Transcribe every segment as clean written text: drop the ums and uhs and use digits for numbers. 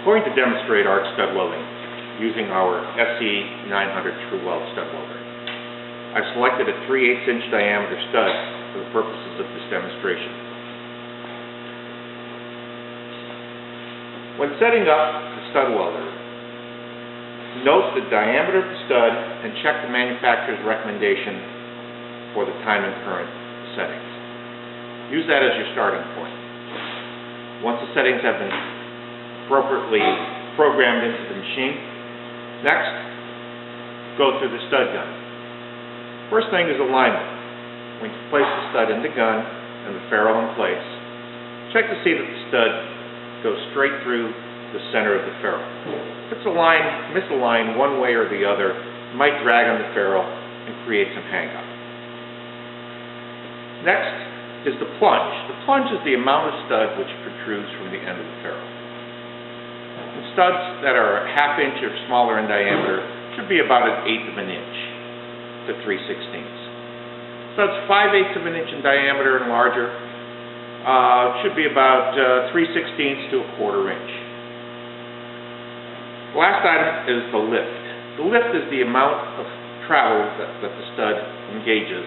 going to demonstrate arc stud welding using our SC900 Stud Welder. I've selected a 3/8 inch diameter stud for the purposes of this demonstration. When setting up the stud welder, note the diameter of the stud and check the manufacturer's recommendation for the time and current settings. Use that as your starting point. Once the settings have been appropriately programmed into the machine, next, go through the stud gun. First thing is alignment. When you place the stud in the gun and the ferrule in place, check to see that the stud goes straight through the center of the ferrule. If it's misaligned one way or the other, it might drag on the ferrule and create some hang-up. Next is the plunge. The plunge is the amount of stud which protrudes from the end of the ferrule. And studs that are a ½ inch or smaller in diameter should be about 1/8 of an inch to 3/16. Studs 5/8 of an inch in diameter and larger should be about 3/16 to 1/4 inch. The last item is the lift. The lift is the amount of travel that the stud engages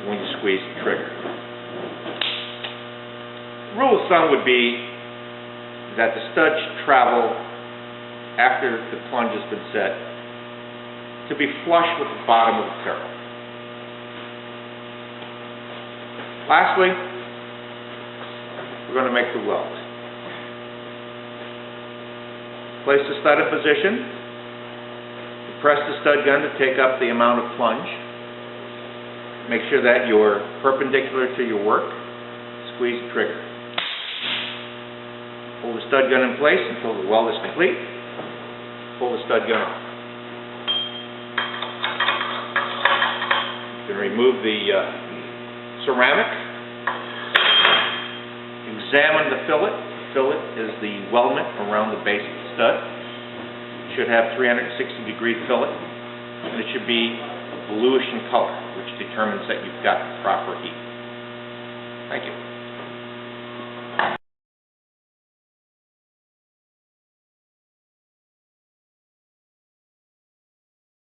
when you squeeze the trigger. The rule of thumb would be that the stud should travel, after the plunge has been set, to be flush with the bottom of the ferrule. Lastly, we're going to make the weld. Place the stud in position. Press the stud gun to take up the amount of plunge. Make sure that you're perpendicular to your work. Squeeze the trigger. Pull the stud gun in place until the weld is complete. Pull the stud gun off. You can remove the ceramic. Examine the fillet. The fillet is the weldment around the base of the stud. It should have 360-degree fillet, and it should be bluish in color, which determines that you've got the proper heat. Thank you.